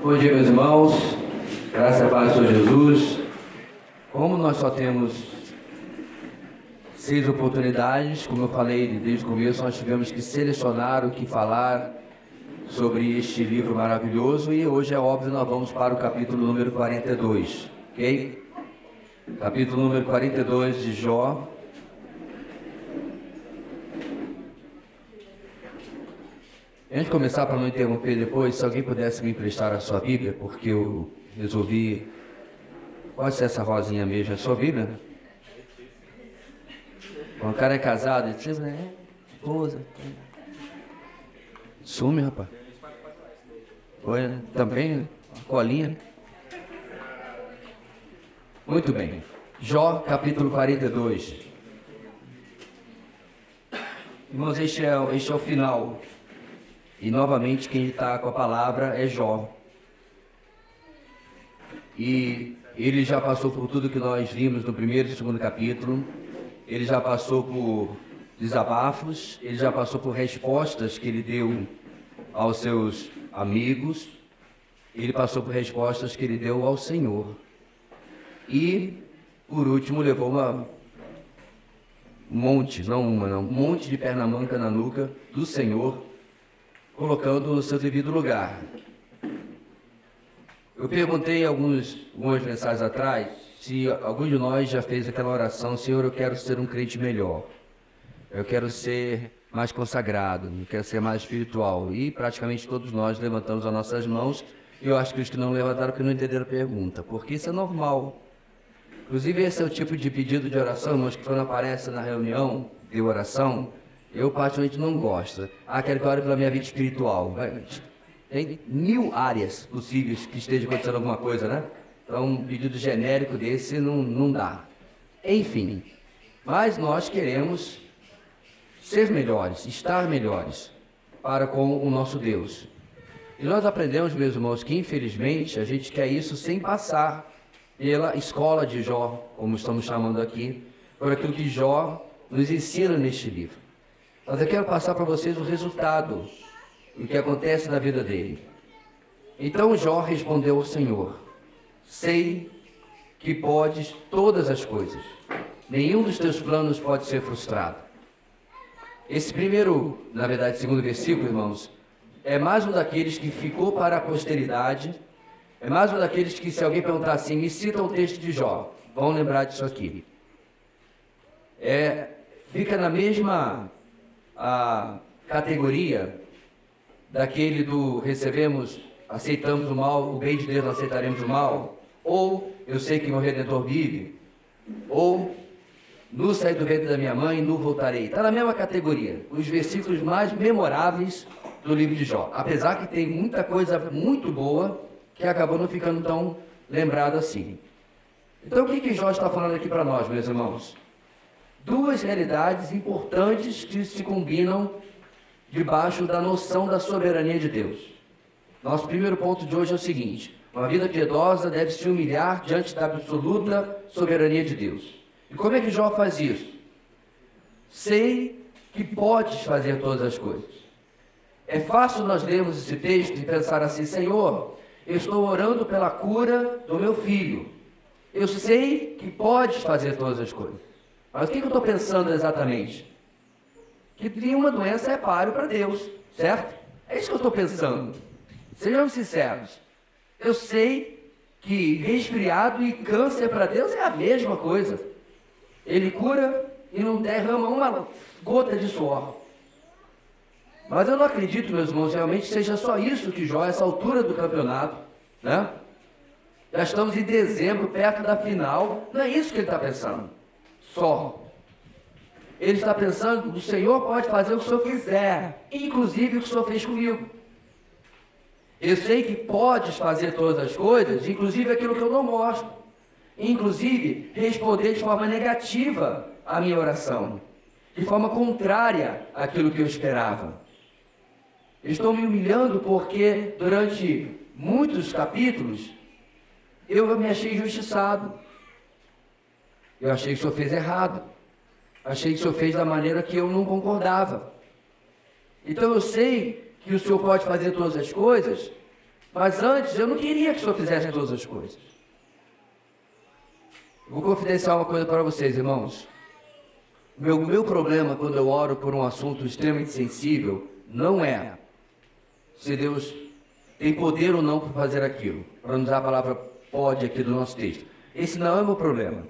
Bom dia, meus irmãos. Graças a paz do Senhor Jesus. Como nós só temos 6 oportunidades, como eu falei desde o começo, nós tivemos que selecionar o que falar sobre este livro maravilhoso e hoje é óbvio nós vamos para o capítulo número 42, ok? Capítulo número 42 de Jó. Antes de começar, para não interromper depois, se alguém pudesse me emprestar a sua Bíblia, porque eu resolvi... Pode ser essa rosinha mesmo, é a sua Bíblia, né? Quando o cara é casado, ele diz, né? Esposa. Sume, rapaz. Foi, né? Também, né? Uma colinha, né? Muito bem. Jó, capítulo 42. Irmãos, este é o final. E novamente quem está com a palavra é Jó. E ele já passou por tudo que nós vimos no primeiro e segundo capítulo. Ele já passou por desabafos, ele já passou por respostas que ele deu aos seus amigos. Ele passou por respostas que ele deu ao Senhor. E, por último, levou um monte de perna manca na nuca do Senhor, colocando no seu devido lugar. Eu perguntei algumas mensagens atrás se algum de nós já fez aquela oração: Senhor, eu quero ser um crente melhor, eu quero ser mais consagrado, eu quero ser mais espiritual. E praticamente todos nós levantamos as nossas mãos, e eu acho que os que não levantaram que não entenderam a pergunta, porque isso é normal. Inclusive esse é o tipo de pedido de oração, irmãos, que quando aparece na reunião de oração, eu particularmente não gosto. Quero que ore pela minha vida espiritual. Tem 1000 áreas possíveis que esteja acontecendo alguma coisa, né? Então, um pedido genérico desse não dá. Enfim, mas nós queremos ser melhores, estar melhores para com o nosso Deus. E nós aprendemos, meus irmãos, que infelizmente a gente quer isso sem passar pela escola de Jó, como estamos chamando aqui, por aquilo que Jó nos ensina neste livro. Mas eu quero passar para vocês o resultado do que acontece na vida dele. Então Jó respondeu ao Senhor: sei que podes todas as coisas, nenhum dos teus planos pode ser frustrado. Esse primeiro, na verdade, segundo versículo, irmãos, é mais um daqueles que ficou para a posteridade, é mais um daqueles que, se alguém perguntar assim, me cita um texto de Jó, vão lembrar disso aqui. Fica na mesma categoria daquele do aceitamos o mal, o bem de Deus não aceitaremos o mal, ou eu sei que meu Redentor vive, ou no sair do ventre da minha mãe, no voltarei. Está na mesma categoria, os versículos mais memoráveis do livro de Jó, apesar que tem muita coisa muito boa que acabou não ficando tão lembrado assim. Então o que Jó está falando aqui para nós, meus irmãos? 2 realidades importantes que se combinam debaixo da noção da soberania de Deus. Nosso primeiro ponto de hoje é o seguinte: uma vida piedosa deve se humilhar diante da absoluta soberania de Deus. E como é que Jó faz isso? Sei que podes fazer todas as coisas. É fácil nós lermos esse texto e pensar assim: Senhor, eu estou orando pela cura do meu filho. Eu sei que podes fazer todas as coisas. Mas o que eu estou pensando exatamente? Que nenhuma doença é páreo para Deus, certo? É isso que eu estou pensando. Sejamos sinceros. Eu sei que resfriado e câncer para Deus é a mesma coisa. Ele cura e não derrama uma gota de suor. Mas eu não acredito, meus irmãos, realmente seja só isso que Jó, essa altura do campeonato, né? Já estamos em dezembro, perto da final. Não é isso que ele está pensando. Só. Ele está pensando: o Senhor pode fazer o que o Senhor quiser, inclusive o que o Senhor fez comigo. Eu sei que podes fazer todas as coisas, inclusive aquilo que eu não mostro. Inclusive, responder de forma negativa à minha oração, de forma contrária àquilo que eu esperava. Estou me humilhando porque durante muitos capítulos eu me achei injustiçado. Eu achei que o Senhor fez errado. Achei que o Senhor fez da maneira que eu não concordava. Então eu sei que o Senhor pode fazer todas as coisas, Mas antes, eu não queria que o Senhor fizesse todas as coisas. Vou confidenciar uma coisa para vocês, irmãos. Meu problema quando eu oro por um assunto extremamente sensível não é se Deus tem poder ou não para fazer aquilo, para não usar a palavra pode aqui do nosso texto. Esse não é o meu problema.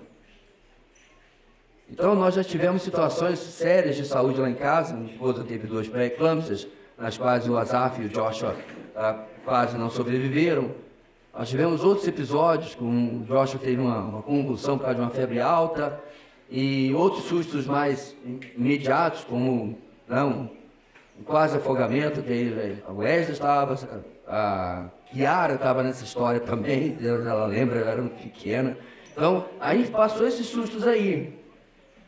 Então nós já tivemos situações sérias de saúde lá em casa. Minha esposa teve 2 pré-eclâmpsias, nas quais o Asaf e o Joshua quase não sobreviveram. Nós tivemos outros episódios, com o Joshua teve uma convulsão por causa de uma febre alta, e outros sustos mais imediatos, como um quase afogamento, que a Wesley estava, a Kiara estava nessa história também, ela lembra, ela era pequena. Então, aí passou esses sustos aí.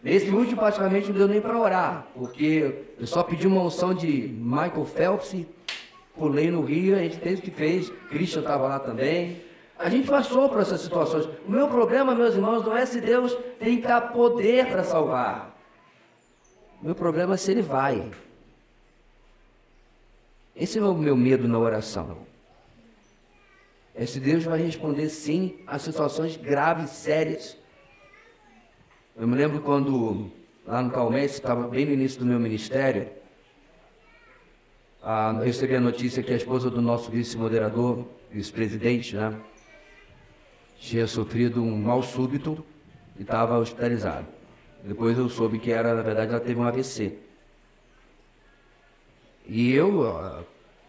Nesse último, praticamente, não deu nem para orar, porque eu só pedi uma unção de Michael Phelps, pulei no rio, a gente fez o que fez, Christian estava lá também. A gente passou por essas situações. O meu problema, meus irmãos, não é se Deus tem poder para salvar. O meu problema é se Ele vai. Esse é o meu medo na oração. É se Deus vai responder sim a situações graves, sérias. Eu me lembro quando, lá no Calmés, estava bem no início do meu ministério, eu recebi a notícia que a esposa do nosso vice-moderador, vice-presidente, tinha sofrido um mal súbito e estava hospitalizada. Depois eu soube que na verdade, ela teve um AVC. E eu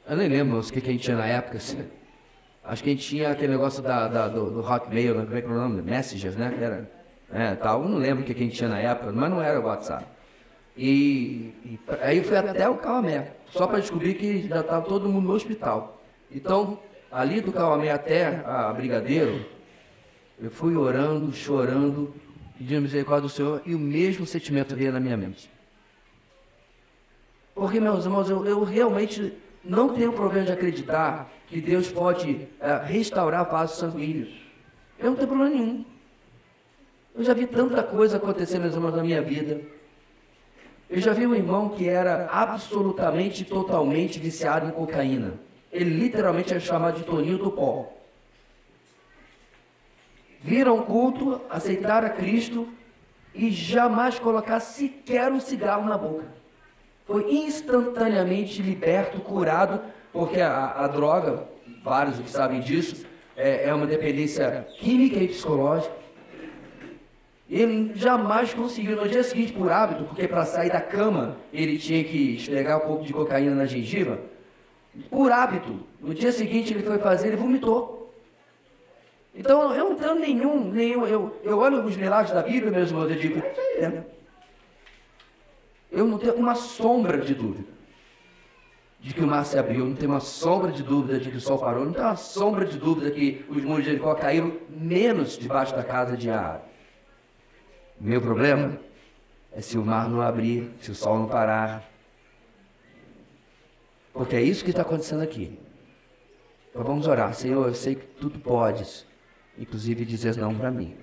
nem lembro o que a gente tinha na época. Assim. Acho que a gente tinha aquele negócio do Hotmail, como é que é o nome? Messages, né? Tal. Eu não lembro o que a gente tinha na época, mas não era o WhatsApp. E aí eu fui até o Calmé, só para descobrir que já estava todo mundo no hospital. Então, ali do Calmé até a Brigadeiro, eu fui orando, chorando, pedindo misericórdia do Senhor, e o mesmo sentimento veio na minha mente. Porque, meus irmãos, eu realmente não tenho problema de acreditar que Deus pode restaurar vasos sanguíneos. Eu não tenho problema nenhum. Eu já vi tanta coisa acontecer, meus irmãos, na minha vida. Eu já vi um irmão que era absolutamente, totalmente viciado em cocaína. Ele literalmente é chamado de Toninho do Pó. Viram um culto, aceitaram a Cristo e jamais colocar sequer um cigarro na boca. Foi instantaneamente liberto, curado, porque a droga, vários que sabem disso, é uma dependência química e psicológica. Ele jamais conseguiu, no dia seguinte, por hábito, porque para sair da cama ele tinha que esfregar um pouco de cocaína na gengiva, por hábito, no dia seguinte ele foi fazer, ele vomitou. Então eu não tenho nenhum eu olho os milagres da Bíblia, meus irmãos, eu digo, eu não tenho uma sombra de dúvida de que o mar se abriu, não tenho uma sombra de dúvida de que o sol parou, não tenho uma sombra de dúvida que os muros de Jericó caíram menos debaixo da casa de Ar. Meu problema é se o mar não abrir, se o sol não parar. Porque é isso que está acontecendo aqui. Então vamos orar. Senhor, eu sei que tudo podes, inclusive dizer não para mim.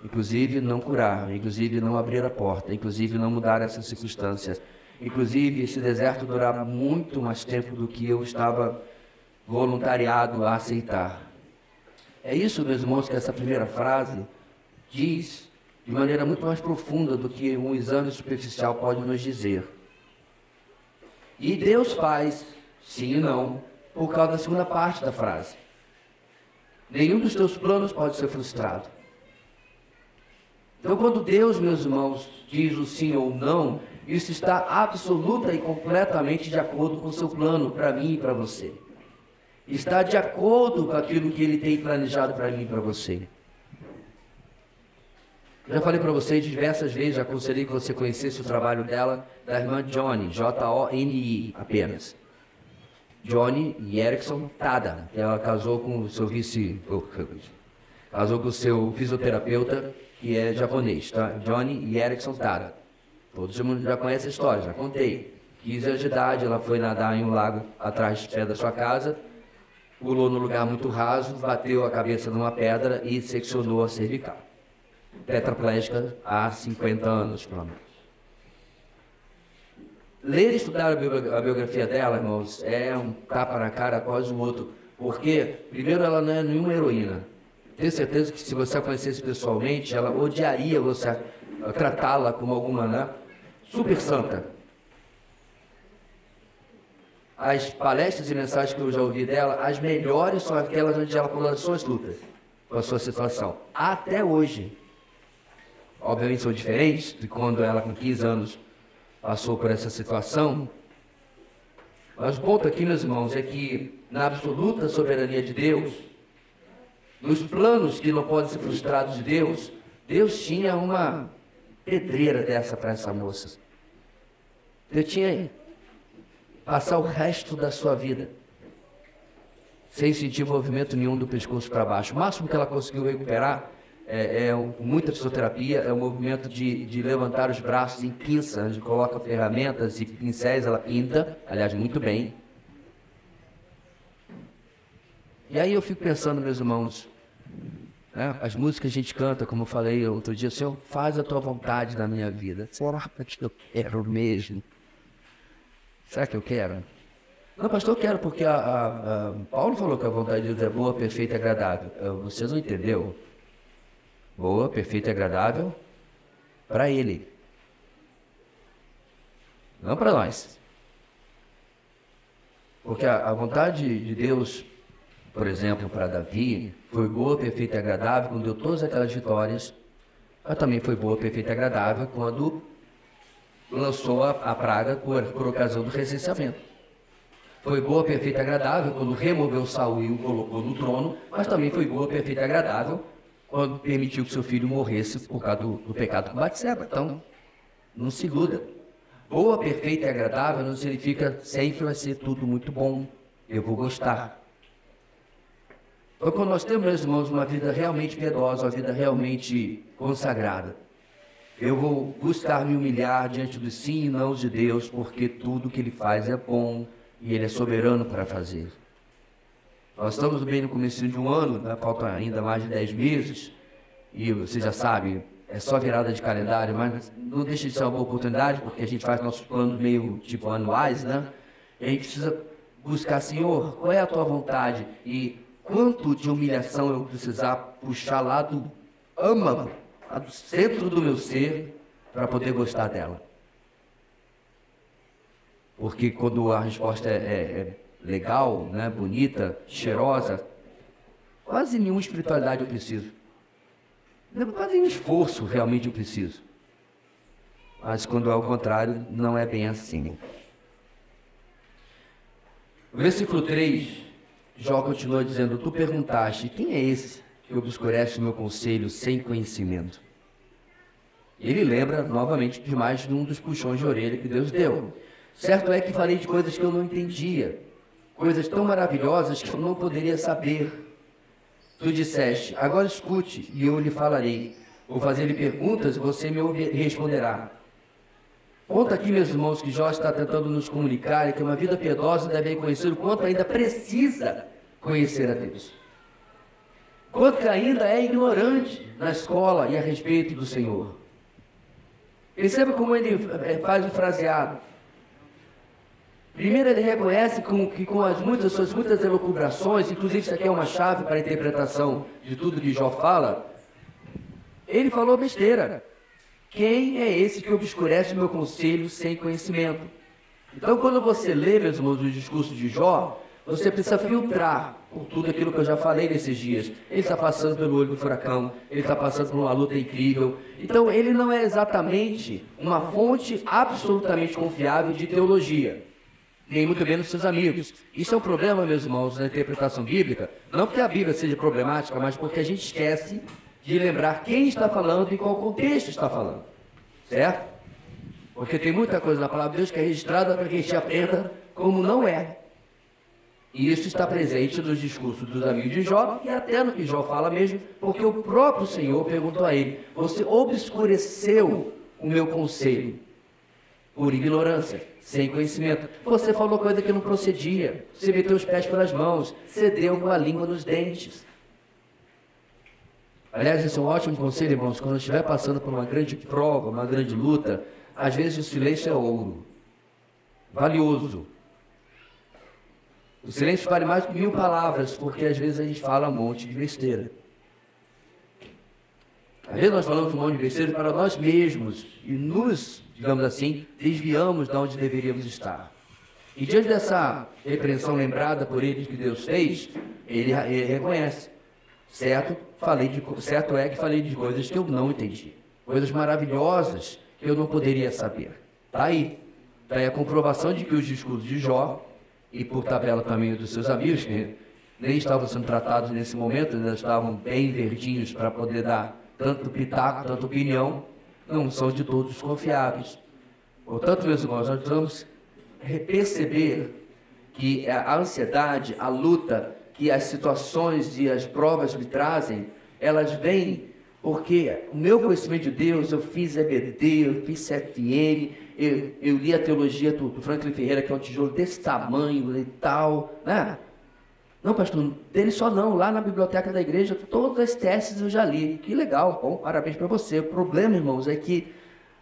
Inclusive não curar, inclusive não abrir a porta, inclusive não mudar essas circunstâncias. Inclusive esse deserto durar muito mais tempo do que eu estava voluntariado a aceitar. É isso, meus irmãos, que essa primeira frase diz de maneira muito mais profunda do que um exame superficial pode nos dizer. E Deus faz, sim e não, por causa da segunda parte da frase. Nenhum dos teus planos pode ser frustrado. Então, quando Deus, meus irmãos, diz o sim ou não, isso está absoluta e completamente de acordo com o seu plano para mim e para você. Está de acordo com aquilo que Ele tem planejado para mim e para você. Já falei para vocês diversas vezes, já aconselhei que você conhecesse o trabalho dela, da irmã Johnny, Joni apenas. Johnny Erickson Tada. Ela casou com o seu casou com o seu fisioterapeuta, que é japonês, tá? Johnny Erickson Tada. Todos mundo já conhecem a história, já contei. 15 anos de idade, ela foi nadar em um lago atrás da sua casa, pulou num lugar muito raso, bateu a cabeça numa pedra e seccionou a cervical. Tetraplégica há 50 anos, pelo menos. ler e estudar a biografia dela, irmãos, é um tapa na cara quase o outro. Porque, primeiro, ela não é nenhuma heroína. Tenho certeza que se você a conhecesse pessoalmente, ela odiaria você tratá-la como alguma, né, super santa. As palestras e mensagens que eu já ouvi dela, as melhores são aquelas onde ela falou das suas lutas, com a sua situação. Até hoje. Obviamente são diferentes de quando ela, com 15 anos, passou por essa situação. Mas o ponto aqui, meus irmãos, é que na absoluta soberania de Deus, nos planos que não podem ser frustrados de Deus, Deus tinha uma pedreira dessa para essa moça. Deus tinha passar o resto da sua vida sem sentir movimento nenhum do pescoço para baixo. O máximo que ela conseguiu recuperar muita fisioterapia, é o movimento de levantar os braços em pinça, onde coloca ferramentas e pincéis, ela pinta, aliás, muito bem. E aí eu fico pensando, meus irmãos, né, as músicas que a gente canta, como eu falei outro dia, Senhor, faz a tua vontade na minha vida. Será que eu quero mesmo? Será que eu quero? Não, pastor, eu quero, porque Paulo falou que a vontade de Deus é boa, perfeita e agradável. Vocês não entenderam? Boa, perfeita e agradável para ele. Não para nós. Porque a vontade de Deus, por exemplo, para Davi, foi boa, perfeita e agradável quando deu todas aquelas vitórias, mas também foi boa, perfeita e agradável quando lançou a praga por ocasião do recenseamento. Foi boa, perfeita e agradável quando removeu Saul e o colocou no trono, mas também foi boa, perfeita e agradável quando permitiu que seu filho morresse por causa do pecado com Batseba. Então, não se iluda. Boa, perfeita e agradável não significa sempre vai ser tudo muito bom. Eu vou gostar. Então, quando nós temos, meus irmãos, uma vida realmente piedosa, uma vida realmente consagrada, eu vou buscar me humilhar diante dos sim e não de Deus, porque tudo que Ele faz é bom e Ele é soberano para fazer. Nós estamos bem no começo de um ano, né? Faltam ainda mais de 10 meses, e você já sabe, é só virada de calendário, mas não deixa de ser uma boa oportunidade, porque a gente faz nossos planos meio tipo anuais, né? E a gente precisa buscar, Senhor, qual é a tua vontade? E quanto de humilhação eu precisar puxar lá do âmago, lá do centro do meu ser, para poder gostar dela. Porque quando a resposta é legal, né, bonita, cheirosa, quase nenhuma espiritualidade eu preciso. Quase nenhum esforço realmente eu preciso. Mas quando é o contrário, não é bem assim. No versículo 3, Jó continua dizendo, tu perguntaste, quem é esse que obscurece o meu conselho sem conhecimento? Ele lembra novamente de mais de um dos puxões de orelha que Deus deu. Certo é que falei de coisas que eu não entendia, coisas tão maravilhosas que eu não poderia saber. Tu disseste, agora escute, e eu lhe falarei. Vou fazer-lhe perguntas e você me responderá. Ponto aqui, meus irmãos, que Jó está tentando nos comunicar é que uma vida piedosa deve reconhecer o quanto ainda precisa conhecer a Deus. Quanto que ainda é ignorante na escola e a respeito do Senhor. Perceba como ele faz o fraseado. Primeiro ele reconhece que com as suas muitas elucubrações, inclusive isso aqui é uma chave para a interpretação de tudo que Jó fala, ele falou besteira. Quem é esse que obscurece o meu conselho sem conhecimento? Então quando você lê, meus irmãos, o discurso de Jó, você precisa filtrar por tudo aquilo que eu já falei nesses dias. Ele está passando pelo olho do furacão, ele está passando por uma luta incrível. Então ele não é exatamente uma fonte absolutamente confiável de teologia. Nem muito menos seus amigos. Isso é um problema, meus irmãos, na interpretação bíblica. Não porque a Bíblia seja problemática, mas porque a gente esquece de lembrar quem está falando e qual contexto está falando. Certo? Porque tem muita coisa na palavra de Deus que é registrada para que a gente aprenda como não é. E isso está presente nos discursos dos amigos de Jó e até no que Jó fala mesmo, porque o próprio Senhor perguntou a ele, você obscureceu o meu conselho por ignorância, sem conhecimento. Você falou coisa que não procedia. Você meteu os pés pelas mãos. Você deu com a língua nos dentes. Aliás, esse é um ótimo conselho, irmãos. Quando estiver passando por uma grande prova, uma grande luta, às vezes o silêncio é ouro. valioso. O silêncio vale mais que 1000 palavras, porque às vezes a gente fala um monte de besteira. Às vezes nós falamos um monte de besteira para nós mesmos e nos, digamos assim, desviamos de onde deveríamos estar. E diante dessa repreensão lembrada por ele que Deus fez, ele reconhece. Certo é que falei de coisas que eu não entendi. Coisas maravilhosas que eu não poderia saber. Está aí. Está aí a comprovação de que os discursos de Jó, e por tabela também dos seus amigos, que nem estavam sendo tratados nesse momento, ainda estavam bem verdinhos para poder dar tanto pitaco, tanta opinião, não são de todos confiáveis. Portanto, meus irmãos, nós precisamos perceber que a ansiedade, a luta, que as situações e as provas me trazem, elas vêm porque o meu conhecimento de Deus, eu fiz EBD, eu fiz CFN, eu li a teologia do Franklin Ferreira, que é um tijolo desse tamanho e tal, né? Não, pastor, dele só não, lá na biblioteca da igreja, todas as teses eu já li. Que legal, bom, parabéns para você. O problema, irmãos, é que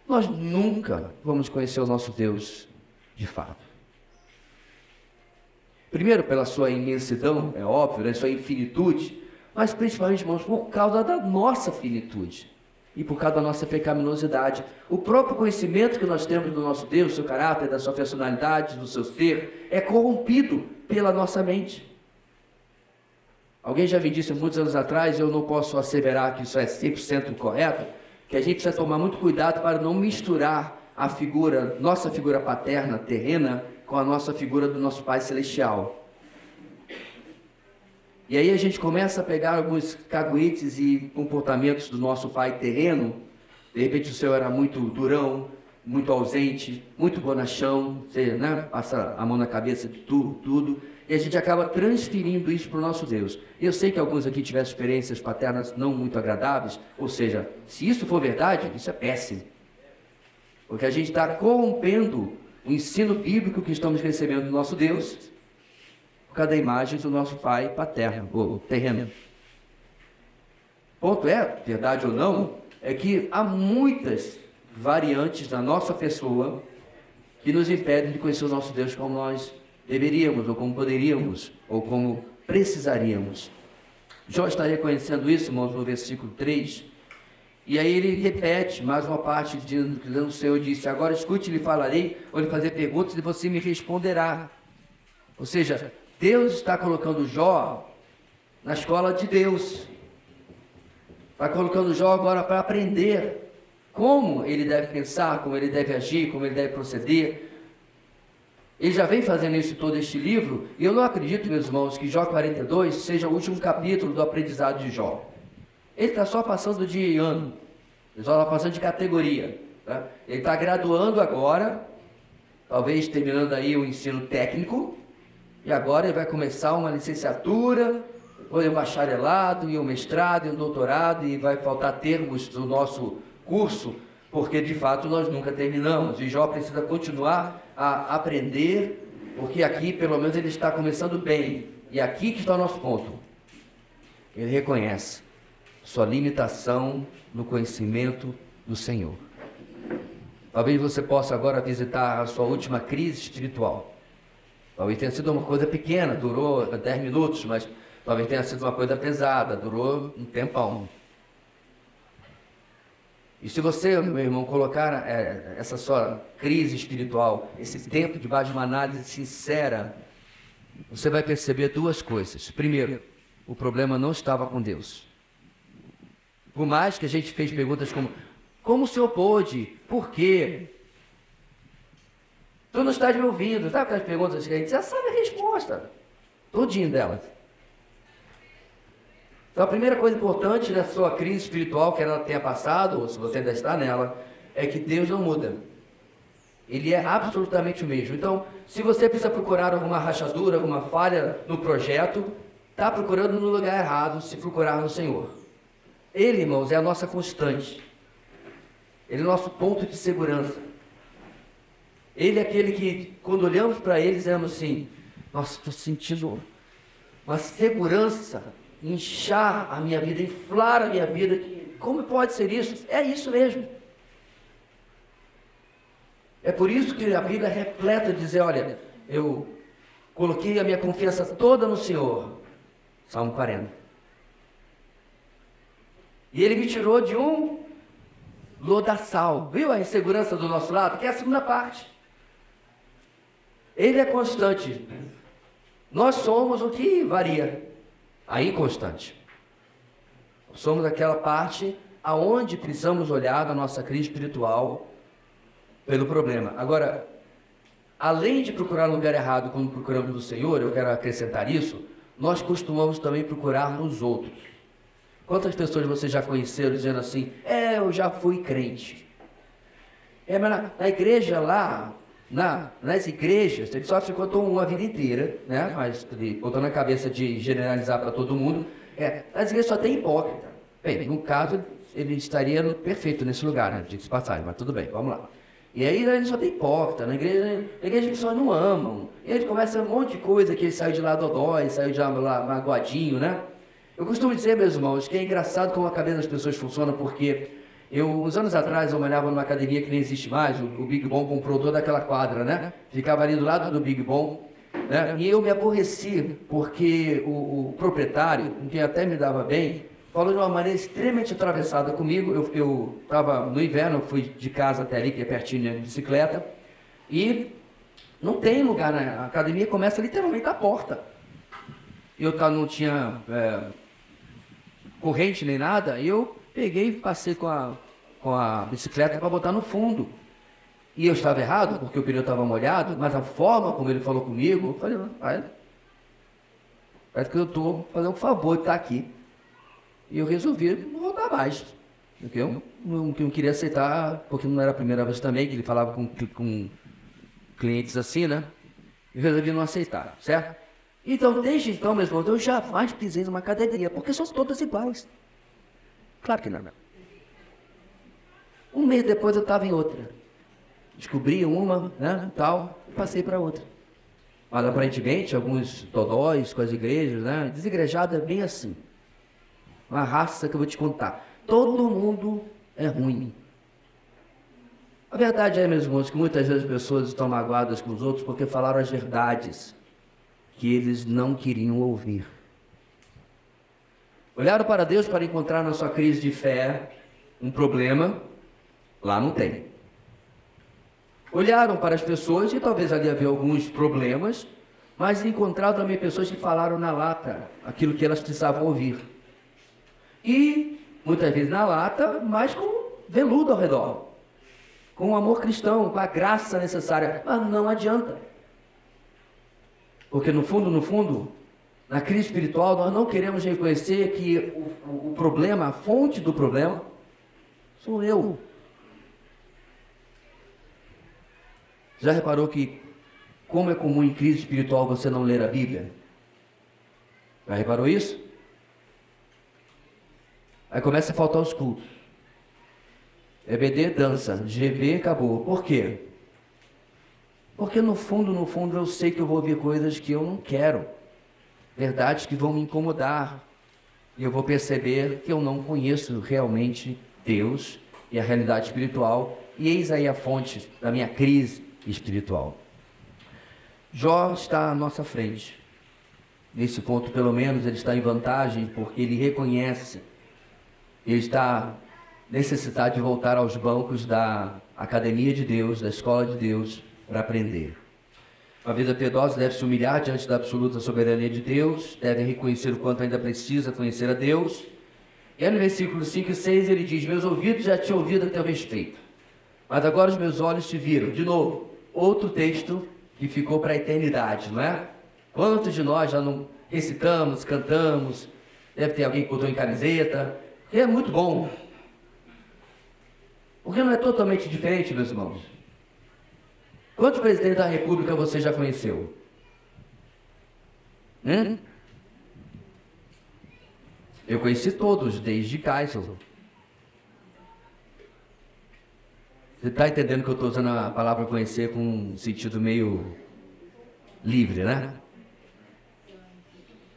nós nunca vamos conhecer o nosso Deus de fato. Primeiro, pela sua imensidão, é óbvio, né, sua infinitude, mas principalmente, irmãos, por causa da nossa finitude e por causa da nossa pecaminosidade. O próprio conhecimento que nós temos do nosso Deus, do seu caráter, da sua personalidade, do seu ser, é corrompido pela nossa mente. Alguém já me disse muitos anos atrás, eu não posso asseverar que isso é 100% correto, que a gente precisa tomar muito cuidado para não misturar a figura, nossa figura paterna, terrena, com a nossa figura do nosso Pai Celestial. E aí a gente começa a pegar alguns caguetes e comportamentos do nosso Pai terreno. De repente o Senhor era muito durão, muito ausente, muito bonachão, você, né, passa a mão na cabeça de tudo, e a gente acaba transferindo isso para o nosso Deus. Eu sei que alguns aqui tiveram experiências paternas não muito agradáveis, ou seja, se isso for verdade, isso é péssimo. Porque a gente está corrompendo o ensino bíblico que estamos recebendo do nosso Deus, por causa da imagem do nosso Pai paterno, ou terreno. Ponto é, verdade ou não, é que há muitas variantes da nossa pessoa que nos impedem de conhecer o nosso Deus como nós deveríamos, ou como poderíamos, ou como precisaríamos. Jó está reconhecendo isso, irmãos, no versículo 3, e aí ele repete mais uma parte, dizendo que o Senhor disse, agora escute, lhe falarei, vou lhe fazer perguntas e você me responderá. Ou seja, Deus está colocando Jó na escola de Deus. Está colocando Jó agora para aprender como ele deve pensar, como ele deve agir, como ele deve proceder. Ele já vem fazendo isso em todo este livro, e eu não acredito, meus irmãos, que Jó 42 seja o último capítulo do aprendizado de Jó. Ele está só passando de ano, ele só está passando de categoria. Tá? Ele está graduando agora, talvez terminando aí o ensino técnico, e agora ele vai começar uma licenciatura, depois um bacharelado, e um mestrado, e um doutorado, e vai faltar termos do nosso curso, porque de fato nós nunca terminamos, e Jó precisa continuar a aprender, porque aqui pelo menos ele está começando bem, e aqui que está o nosso ponto. Ele reconhece sua limitação no conhecimento do Senhor. Talvez você possa agora visitar a sua última crise espiritual. Talvez tenha sido uma coisa pequena, durou 10 minutos, mas talvez tenha sido uma coisa pesada, durou um tempão. E se você, meu irmão, colocar essa sua crise espiritual, esse tempo debaixo de uma análise sincera, você vai perceber duas coisas. Primeiro, o problema não estava com Deus. Por mais que a gente fez perguntas como o Senhor pôde? Por quê? Tu não estás me ouvindo. Sabe aquelas perguntas que a gente já sabe a resposta. Todinho delas. Então a primeira coisa importante da sua crise espiritual, que ela tenha passado, ou se você ainda está nela, é que Deus não muda. Ele é absolutamente o mesmo. Então, se você precisa procurar alguma rachadura, alguma falha no projeto, está procurando no lugar errado se procurar no Senhor. Ele, irmãos, é a nossa constante. Ele é o nosso ponto de segurança. Ele é aquele que, quando olhamos para ele, dizemos assim, nossa, estou sentindo uma segurança, inchar a minha vida, inflar a minha vida. Como pode ser isso? É isso mesmo. É por isso que a Bíblia é repleta de dizer, olha, eu coloquei a minha confiança toda no Senhor. Salmo 40. E Ele me tirou de um lodaçal. Viu a insegurança do nosso lado? Que é a segunda parte. Ele é constante. Nós somos o que varia. A inconstante. Somos aquela parte aonde precisamos olhar na nossa crise espiritual pelo problema. Agora, além de procurar no lugar errado quando procuramos o Senhor, eu quero acrescentar isso, nós costumamos também procurar nos outros. Quantas pessoas vocês já conheceram dizendo assim, eu já fui crente. Mas na igreja lá, nas igrejas, ele só se contou uma vida inteira, né? Mas botou na cabeça de generalizar para todo mundo, nas igrejas só tem hipócrita. Bem, no caso, ele estaria perfeito nesse lugar, né? De passagem, mas tudo bem, vamos lá. E aí ele só tem hipócrita, na igreja as pessoas não amam. E aí começa um monte de coisa que ele saiu de lá dodói, saiu de lá magoadinho, né? Eu costumo dizer, meus irmãos, que é engraçado como a cabeça das pessoas funciona, porque uns anos atrás, eu malhava numa academia que nem existe mais, o Big Bom comprou toda aquela quadra, né? Ficava ali do lado do Big Bom, né? E eu me aborreci, porque o proprietário, com quem até me dava bem, falou de uma maneira extremamente atravessada comigo. Eu estava no inverno, eu fui de casa até ali, que é pertinho de bicicleta, e não tem lugar, a academia começa literalmente à porta. Eu não tinha corrente nem nada, e eu peguei e passei com a bicicleta para botar no fundo. E eu estava errado, porque o pneu estava molhado, mas a forma como ele falou comigo, eu falei, parece que eu estou fazendo um favor de estar aqui. E eu resolvi não voltar mais. Porque eu não queria aceitar, porque não era a primeira vez também que ele falava com clientes assim, né? Eu resolvi não aceitar, certo? Então, desde então, meus irmãos, eu jamais pisei numa academia, porque são todas iguais. Claro que não. Um mês depois eu estava em outra. Descobri uma, né, tal, e passei para outra. Mas aparentemente, alguns dodóis com as igrejas, né, desigrejado é bem assim. Uma raça que eu vou te contar. Todo mundo é ruim. A verdade é, meus irmãos, que muitas vezes as pessoas estão magoadas com os outros porque falaram as verdades que eles não queriam ouvir. Olharam para Deus para encontrar na sua crise de fé um problema, lá não tem. Olharam para as pessoas e talvez ali havia alguns problemas, mas encontraram também pessoas que falaram na lata aquilo que elas precisavam ouvir. E, muitas vezes na lata, mas com veludo ao redor. Com o amor cristão, com a graça necessária. Mas não adianta. Porque no fundo, na crise espiritual, nós não queremos reconhecer que o problema, a fonte do problema, sou eu. Já reparou que, como é comum em crise espiritual você não ler a Bíblia? Já reparou isso? Aí começa a faltar os cultos. EBD dança, GV acabou. Por quê? Porque no fundo eu sei que eu vou ouvir coisas que eu não quero. Verdades que vão me incomodar. E eu vou perceber que eu não conheço realmente Deus e a realidade espiritual. E eis aí a fonte da minha crise espiritual. Jó está à nossa frente. Nesse ponto, pelo menos, ele está em vantagem, porque ele reconhece, ele está necessitado de voltar aos bancos da academia de Deus, da escola de Deus, para aprender. Uma vida piedosa deve se humilhar diante da absoluta soberania de Deus, deve reconhecer o quanto ainda precisa conhecer a Deus. E aí no versículo 5 e 6 ele diz: meus ouvidos já tinham ouvido a teu respeito, mas agora os meus olhos te viram. De novo, outro texto que ficou para a eternidade, não é? Quantos de nós já não recitamos, cantamos, deve ter alguém que botou em camiseta, que é muito bom. Porque não é totalmente diferente, meus irmãos. Quantos presidentes da República você já conheceu? Eu conheci todos, desde Kaiser. Você está entendendo que eu estou usando a palavra conhecer com um sentido meio livre, né?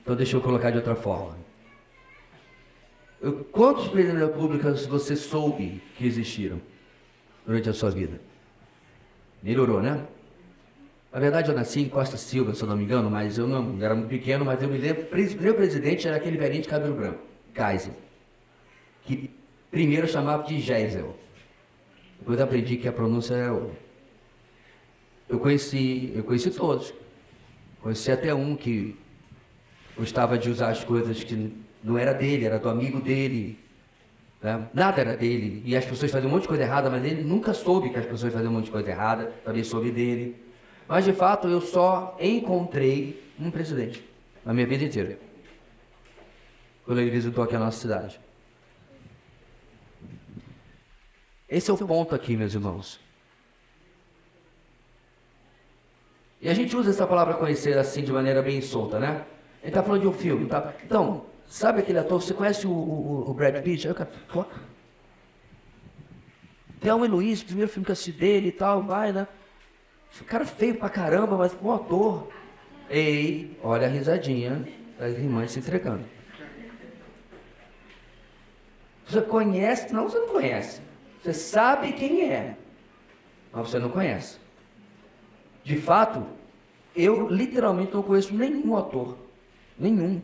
Então deixa eu colocar de outra forma. Quantos presidentes da República você soube que existiram durante a sua vida? Melhorou, né? Na verdade, eu nasci em Costa Silva, se eu não me engano, mas eu não era muito pequeno, mas eu me lembro, o primeiro presidente era aquele velhinho de cabelo branco, Geisel, que primeiro eu chamava de Geisel. Depois eu aprendi que a pronúncia era outra. Eu conheci todos. Conheci até um que gostava de usar as coisas que não era dele, era do amigo dele. Né? Nada era dele. E as pessoas faziam um monte de coisa errada, mas ele nunca soube que as pessoas faziam um monte de coisa errada, talvez soube dele. Mas, de fato, eu só encontrei um presidente na minha vida inteira, quando ele visitou aqui a nossa cidade. Esse é o ponto aqui, meus irmãos. E a gente usa essa palavra conhecer assim, de maneira bem solta, né? Ele está falando de um filme, tá? Então, sabe aquele ator, você conhece o Brad Pitt? Aí o cara, pô, Thelma e Luiz, primeiro filme que eu assisti dele e tal, vai, né? O cara feio pra caramba, mas bom ator. Ei, olha a risadinha das irmãs se entregando. Você conhece? Não, você não conhece. Você sabe quem é, mas você não conhece. De fato, eu literalmente não conheço nenhum ator. Nenhum.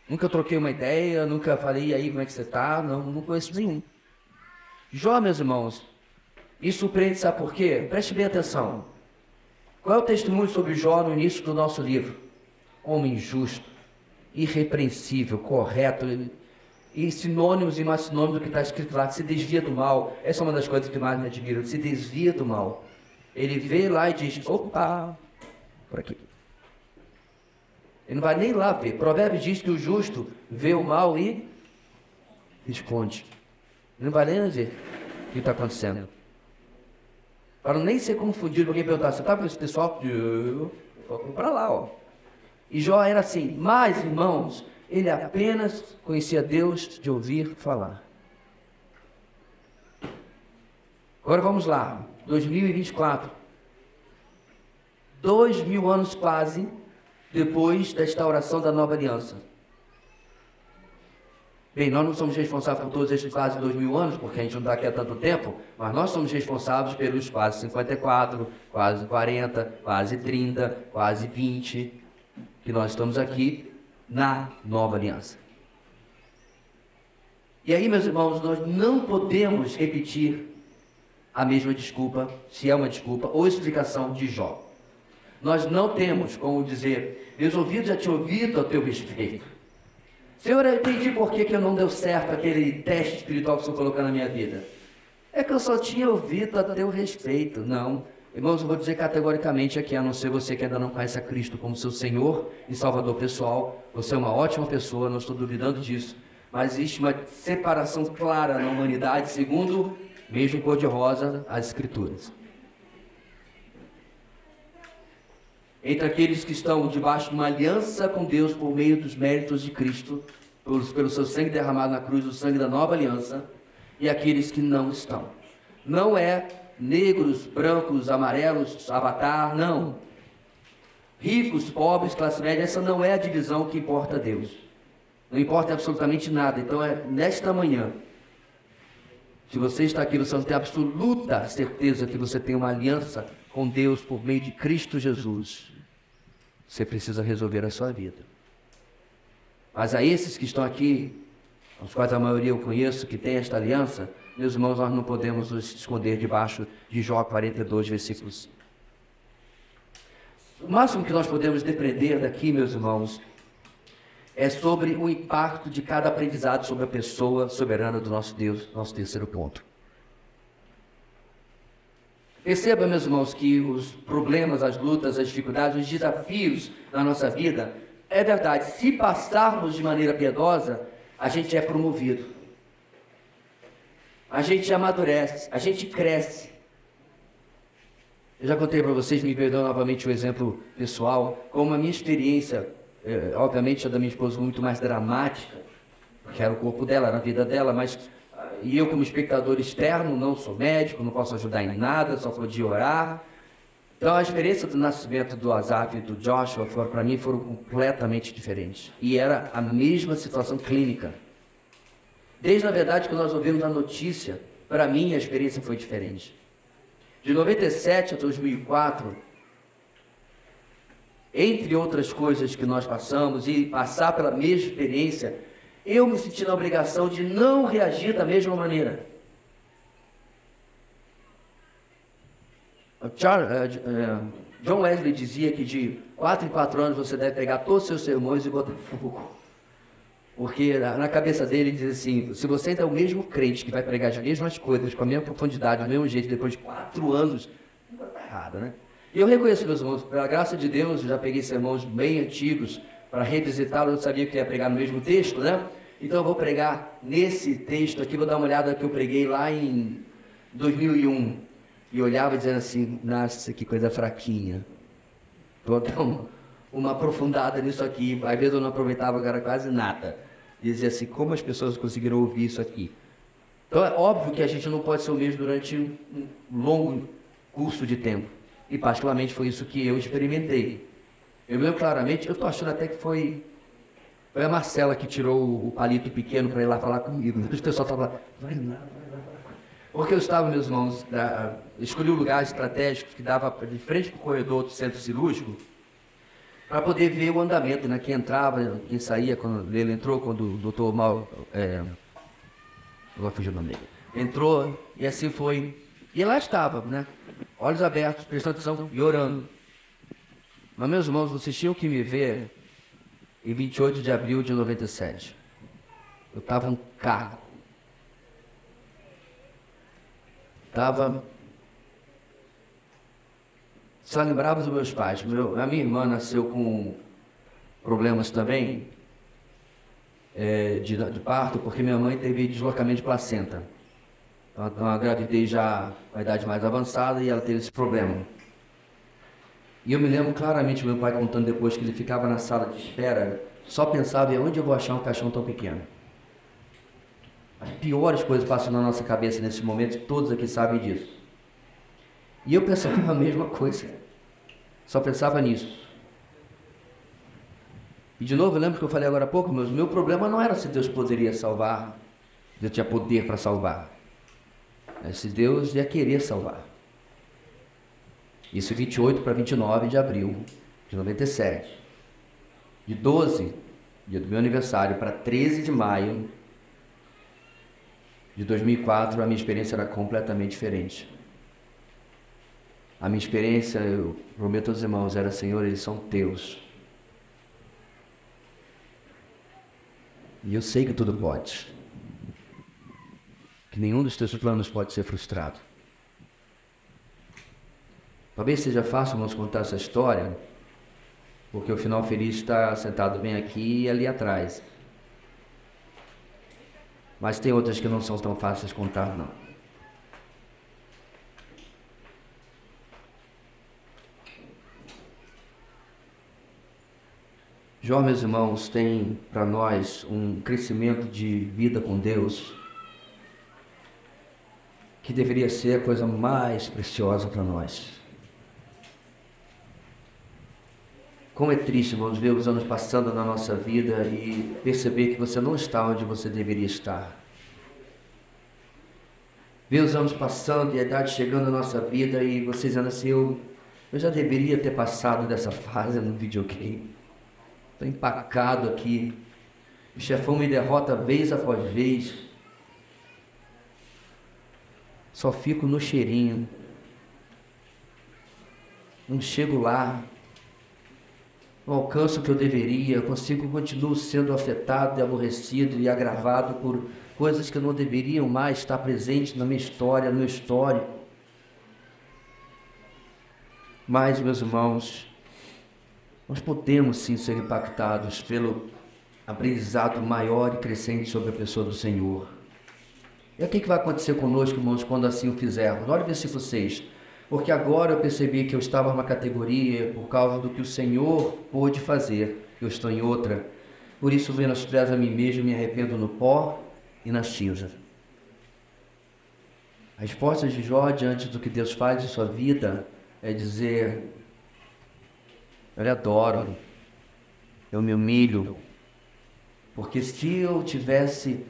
Nunca troquei uma ideia, nunca falei, e aí, como é que você tá? Não conheço nenhum. Jó, meus irmãos, isso surpreende, sabe por quê? Preste bem atenção. Qual é o testemunho sobre Jó no início do nosso livro? Homem justo, irrepreensível, correto, e sinônimos e mais sinônimos do que está escrito lá, que se desvia do mal. Essa é uma das coisas que mais me admira, ele se desvia do mal. Ele vê lá e diz, opa, por aqui. Ele não vai nem lá ver. Provérbios diz que o justo vê o mal e esconde. Ele não vai nem ver o que está acontecendo. Para nem ser confundido, alguém perguntar, você está com esse pessoal? Vou para lá, ó. E Jó era assim, mas, irmãos, ele apenas conhecia Deus de ouvir falar. Agora vamos lá, 2024. 2000 anos quase depois da instauração da nova aliança. Bem, nós não somos responsáveis por todos esses quase 2000 anos, porque a gente não está aqui há tanto tempo, mas nós somos responsáveis pelos quase 54, quase 40, quase 30, quase 20, que nós estamos aqui na nova aliança. E aí, meus irmãos, nós não podemos repetir a mesma desculpa, se é uma desculpa, ou explicação de Jó. Nós não temos como dizer, meus ouvidos já tinham ouvido a teu respeito. Senhor, eu entendi por que eu não deu certo aquele teste espiritual que o Senhor colocou na minha vida. É que eu só tinha ouvido a teu respeito. Não. Irmãos, eu vou dizer categoricamente aqui, a não ser você que ainda não conhece a Cristo como seu Senhor e Salvador pessoal, você é uma ótima pessoa, não estou duvidando disso, mas existe uma separação clara na humanidade, segundo, mesmo em cor-de-rosa, as Escrituras. Entre aqueles que estão debaixo de uma aliança com Deus por meio dos méritos de Cristo, pelo seu sangue derramado na cruz, o sangue da nova aliança, e aqueles que não estão. Não é negros, brancos, amarelos, avatar, não. Ricos, pobres, classe média, essa não é a divisão que importa a Deus. Não importa absolutamente nada. Então é nesta manhã, se você está aqui, você não tem absoluta certeza que você tem uma aliança com Deus por meio de Cristo Jesus, você precisa resolver a sua vida. Mas a esses que estão aqui, aos quais a maioria eu conheço, que tem esta aliança, meus irmãos, nós não podemos nos esconder debaixo de Jó 42, versículos 5. O máximo que nós podemos depreender daqui, meus irmãos, é sobre o impacto de cada aprendizado sobre a pessoa soberana do nosso Deus, nosso terceiro ponto. Perceba, meus irmãos, que os problemas, as lutas, as dificuldades, os desafios na nossa vida, é verdade, se passarmos de maneira piedosa, a gente é promovido. A gente amadurece, a gente cresce. Eu já contei para vocês, me perdoam novamente o exemplo pessoal, como a minha experiência, obviamente a da minha esposa muito mais dramática, porque era o corpo dela, era a vida dela, mas e eu como espectador externo, não sou médico, não posso ajudar em nada, só podia orar. Então a experiência do nascimento do Asaf e do Joshua, para mim, foram completamente diferentes. E era a mesma situação clínica. Desde, na verdade, que nós ouvimos a notícia, para mim a experiência foi diferente. De 97 a 2004, entre outras coisas que nós passamos e passar pela mesma experiência, eu me senti na obrigação de não reagir da mesma maneira. John Wesley dizia que de 4 em 4 anos você deve pegar todos os seus sermões e botar fogo. Porque na cabeça dele ele diz assim, se você ainda é o mesmo crente que vai pregar as mesmas coisas, com a mesma profundidade, do mesmo jeito, depois de 4 anos, não está errado, né? E eu reconheço, meus irmãos, pela graça de Deus, eu já peguei sermões bem antigos para revisitá-los, eu sabia que ia pregar no mesmo texto, né? Então eu vou pregar nesse texto aqui, vou dar uma olhada que eu preguei lá em 2001. E olhava dizendo assim, nossa, que coisa fraquinha. Vou dar uma aprofundada nisso aqui. Às vezes eu não aproveitava agora quase nada. Dizia assim, como as pessoas conseguiram ouvir isso aqui? Então é óbvio que a gente não pode ser o mesmo durante um longo curso de tempo. E particularmente foi isso que eu experimentei. Eu lembro claramente, eu estou achando até que foi a Marcela que tirou o palito pequeno para ir lá falar comigo. O pessoal estava, vai lá. Porque eu estava, meus irmãos, escolhi um lugar estratégico que dava de frente para o corredor do centro cirúrgico para poder ver o andamento, né? Quem entrava, quem saía, quando ele entrou, quando o doutor Mal... agora fugiu o nome dele. Entrou e assim foi. E lá estava, né? Olhos abertos, prestando atenção e orando. Mas, meus irmãos, vocês tinham que me ver em 28 de abril de 97. Eu estava um carro. Só lembrava dos meus pais. A minha irmã nasceu com problemas também de parto, porque minha mãe teve deslocamento de placenta. Então a gravidez já com a idade mais avançada e ela teve esse problema. E eu me lembro claramente meu pai contando depois que ele ficava na sala de espera, só pensava em onde eu vou achar um caixão tão pequeno. As piores coisas passam na nossa cabeça nesse momento, todos aqui sabem disso. E eu pensava a mesma coisa. Só pensava nisso. E de novo, eu lembro que eu falei agora há pouco, meu problema não era se Deus poderia salvar, Deus tinha poder para salvar. Mas se Deus ia querer salvar. Isso 28 para 29 de abril de 97. De 12, dia do meu aniversário, para 13 de maio de 2004, a minha experiência era completamente diferente. A minha experiência, eu prometo aos irmãos, era, Senhor, eles são teus. E eu sei que tudo pode. Que nenhum dos teus planos pode ser frustrado. Talvez seja fácil nos contar essa história, porque o final feliz está sentado bem aqui e ali atrás. Mas tem outras que não são tão fáceis de contar, não. Jó, meus irmãos, tem para nós um crescimento de vida com Deus que deveria ser a coisa mais preciosa para nós. Como é triste, irmãos, ver os anos passando na nossa vida e perceber que você não está onde você deveria estar. Ver os anos passando e a idade chegando na nossa vida e você dizendo assim, eu já deveria ter passado dessa fase no videogame. Estou empacado aqui. O chefão me derrota vez após vez. Só fico no cheirinho. Não chego lá. Não alcanço o que eu deveria. Continuo sendo afetado e aborrecido e agravado por coisas que não deveriam mais estar presentes na minha história, no meu histórico. Mas, meus irmãos, nós podemos sim ser impactados pelo aprendizado maior e crescente sobre a pessoa do Senhor. E o que vai acontecer conosco, irmãos, quando assim o fizermos? Olha o versículo 6. Porque agora eu percebi que eu estava numa categoria por causa do que o Senhor pôde fazer. Eu estou em outra. Por isso, menosprezo a mim mesmo, me arrependo no pó e na cinza. A resposta de Jó diante do que Deus faz em sua vida é dizer: eu lhe adoro, eu me humilho, porque se eu tivesse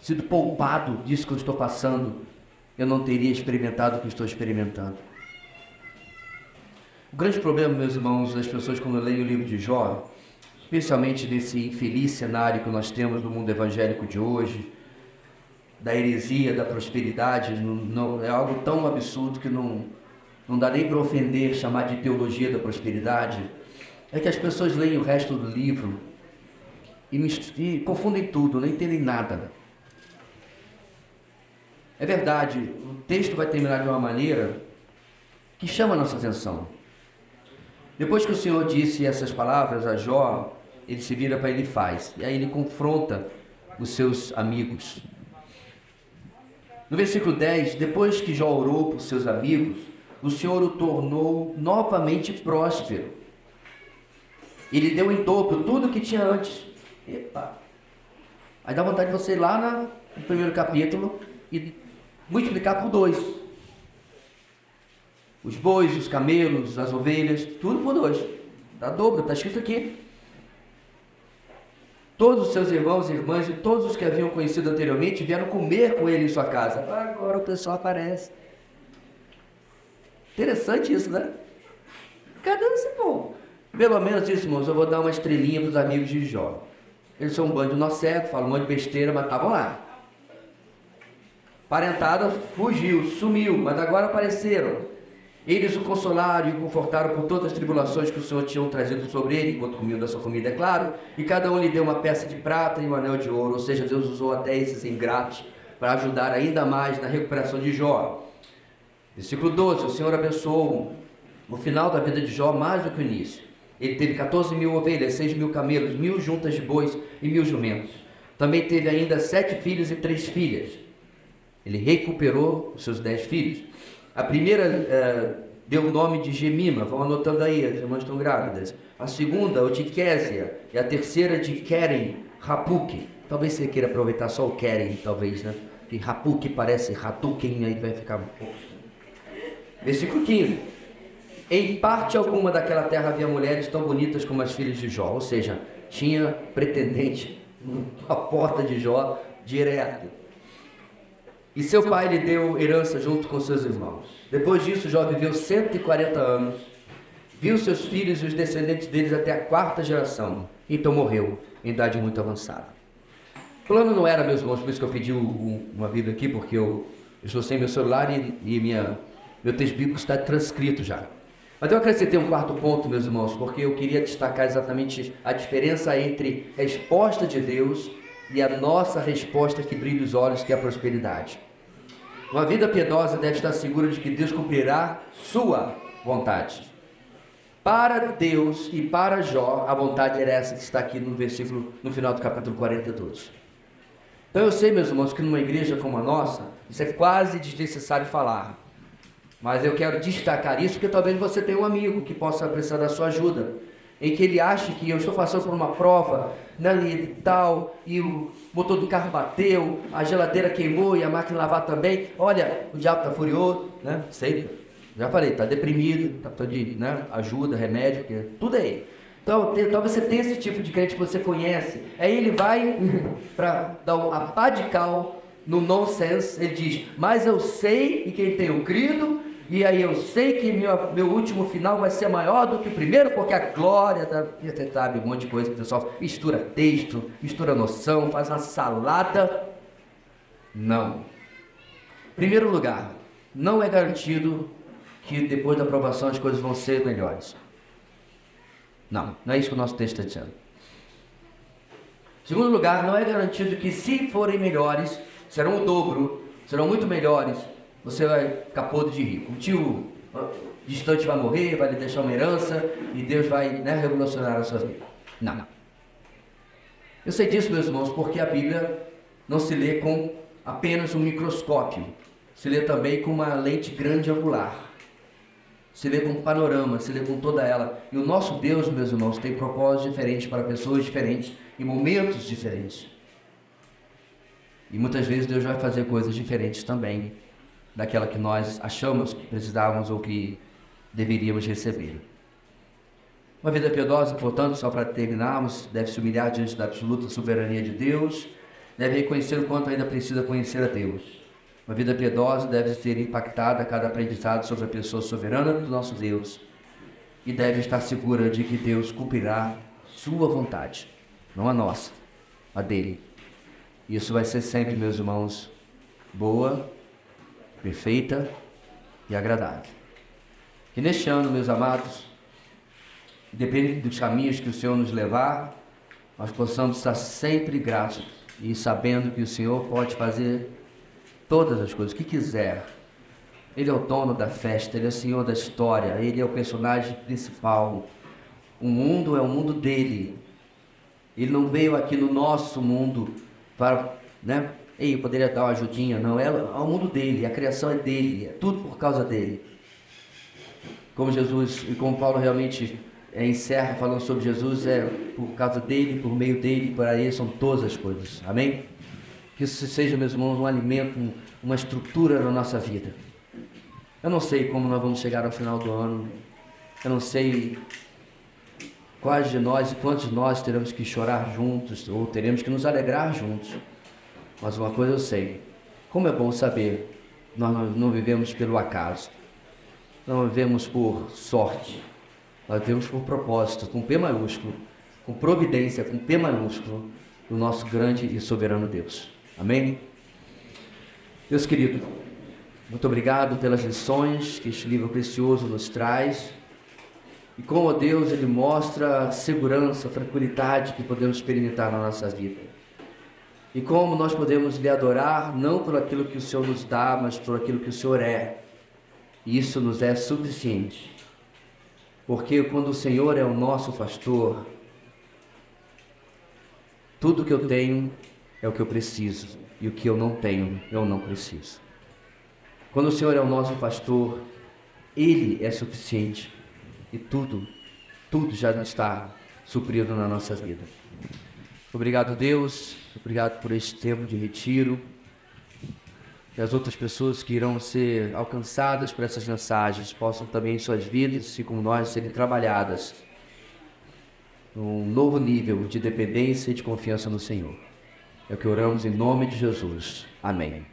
sido poupado disso que eu estou passando, eu não teria experimentado o que estou experimentando. O grande problema, meus irmãos, das pessoas quando leem o livro de Jó, especialmente nesse infeliz cenário que nós temos no mundo evangélico de hoje, da heresia, da prosperidade, é algo tão absurdo que não dá nem para ofender, chamar de teologia da prosperidade, é que as pessoas leem o resto do livro e confundem tudo, não entendem nada. É verdade, o texto vai terminar de uma maneira que chama a nossa atenção. Depois que o Senhor disse essas palavras a Jó, ele se vira para Elifaz, e aí ele confronta os seus amigos. No versículo 10, depois que Jó orou por seus amigos, o Senhor o tornou novamente próspero. Ele deu em dobro tudo o que tinha antes. Epa! Aí dá vontade de você ir lá no primeiro capítulo e multiplicar por 2. Os bois, os camelos, as ovelhas, tudo por 2. Dá dobro, está escrito aqui. Todos os seus irmãos e irmãs e todos os que haviam conhecido anteriormente vieram comer com ele em sua casa. Agora o pessoal aparece. Interessante isso, né? Cadê esse povo? Pelo menos isso, irmãos, eu vou dar uma estrelinha para os amigos de Jó. Eles são um bando de nó cego, falam um monte de besteira, mas estavam lá. Parentada fugiu, sumiu, mas agora apareceram. Eles o consolaram e o confortaram por todas as tribulações que o Senhor tinha trazido sobre ele, enquanto comiam da sua comida, é claro, e cada um lhe deu uma peça de prata e um anel de ouro, ou seja, Deus usou até esses ingratos para ajudar ainda mais na recuperação de Jó. Versículo 12, o Senhor abençoou o final da vida de Jó mais do que o início. Ele teve 14.000 ovelhas, 6.000 camelos, 1.000 juntas de bois e 1.000 jumentos. Também teve ainda 7 filhos e 3 filhas. Ele recuperou os seus 10 filhos. A primeira deu o nome de Gemima, vão anotando aí, as irmãs estão grávidas. A segunda, o de Késia, e a terceira de Keren, Rapuque. Talvez você queira aproveitar só o Keren, talvez, né? Que Rapuque parece Ratuquem, aí vai ficar... Versículo 15. Em parte alguma daquela terra havia mulheres tão bonitas como as filhas de Jó, ou seja, tinha pretendente à porta de Jó direto. E seu pai lhe deu herança junto com seus irmãos. Depois disso, Jó viveu 140 anos, viu seus filhos e os descendentes deles até a 4ª geração, então morreu em idade muito avançada. O plano não era, meus irmãos, por isso que eu pedi uma Bíblia aqui, porque eu estou sem meu celular e meu texto bíblico está transcrito já. Mas eu acrescentei um 4º ponto, meus irmãos, porque eu queria destacar exatamente a diferença entre resposta de Deus e a nossa resposta que brilha os olhos, que é a prosperidade. Uma vida piedosa deve estar segura de que Deus cumprirá sua vontade. Para Deus e para Jó, a vontade era essa que está aqui no final do capítulo 42. Então eu sei, meus irmãos, que numa igreja como a nossa, isso é quase desnecessário falar. Mas eu quero destacar isso porque talvez você tenha um amigo que possa precisar da sua ajuda, em que ele ache que eu estou passando por uma prova, né, e tal, e o motor do carro bateu, a geladeira queimou e a máquina de lavar também. Olha, o diabo está furioso, né? Sei, já falei, está deprimido, está precisando de, né, ajuda, remédio, tudo aí. Então, talvez você tenha esse tipo de crente que você conhece. Aí ele vai para dar a pá de cal no nonsense, ele diz, mas eu sei em quem tenho crido, e aí eu sei que meu último final vai ser maior do que o primeiro, porque a glória da... Você sabe, um monte de coisa que o pessoal mistura texto, mistura noção, faz uma salada. Não. Em primeiro lugar, não é garantido que depois da aprovação as coisas vão ser melhores. Não é isso que o nosso texto está dizendo. Em segundo lugar, não é garantido que se forem melhores, serão o dobro, serão muito melhores. Você vai ficar podre de rico. Um tio distante vai morrer, vai lhe deixar uma herança e Deus vai, né, revolucionar a sua vida. Não. Eu sei disso, meus irmãos, porque a Bíblia não se lê com apenas um microscópio. Se lê também com uma lente grande angular. Se lê com um panorama, se lê com toda ela. E o nosso Deus, meus irmãos, tem propósitos diferentes para pessoas diferentes, em momentos diferentes. E muitas vezes Deus vai fazer coisas diferentes também daquela que nós achamos que precisávamos ou que deveríamos receber. Uma vida piedosa, portanto, só para terminarmos, deve se humilhar diante da absoluta soberania de Deus, deve reconhecer o quanto ainda precisa conhecer a Deus. Uma vida piedosa deve ser impactada a cada aprendizado sobre a pessoa soberana do nosso Deus e deve estar segura de que Deus cumprirá sua vontade, não a nossa, a dele. Isso vai ser sempre, meus irmãos, boa, perfeita e agradável. Que neste ano, meus amados, independente dos caminhos que o Senhor nos levar, nós possamos estar sempre gratos e sabendo que o Senhor pode fazer todas as coisas, o que quiser. Ele é o dono da festa, Ele é o Senhor da história, Ele é o personagem principal. O mundo é o mundo dEle. Ele não veio aqui no nosso mundo para, eu poderia dar uma ajudinha. Não, é o mundo dEle, a criação é dEle, é tudo por causa dEle. Como Jesus e como Paulo realmente encerra falando sobre Jesus, é por causa dEle, por meio dEle, para Ele são todas as coisas. Amém? Que isso seja, meus irmãos, um alimento, uma estrutura na nossa vida. Eu não sei como nós vamos chegar ao final do ano. Eu não sei quais de nós e quantos de nós teremos que chorar juntos ou teremos que nos alegrar juntos. Mas uma coisa eu sei. Como é bom saber, nós não vivemos pelo acaso. Não vivemos por sorte. Nós vivemos por propósito, com P maiúsculo, com providência, com P maiúsculo, do nosso grande e soberano Deus. Amém? Deus querido, muito obrigado pelas lições que este livro precioso nos traz. E como Deus, Ele mostra a segurança, a tranquilidade que podemos experimentar na nossa vida. E como nós podemos lhe adorar, não por aquilo que o Senhor nos dá, mas por aquilo que o Senhor é. E isso nos é suficiente. Porque quando o Senhor é o nosso pastor, tudo que eu tenho é o que eu preciso. E o que eu não tenho, eu não preciso. Quando o Senhor é o nosso pastor, Ele é suficiente. E tudo já está suprido na nossa vida. Obrigado, Deus. Obrigado por este tempo de retiro. Que as outras pessoas que irão ser alcançadas por essas mensagens possam também em suas vidas, assim como nós, serem trabalhadas num novo nível de dependência e de confiança no Senhor. É o que oramos em nome de Jesus. Amém.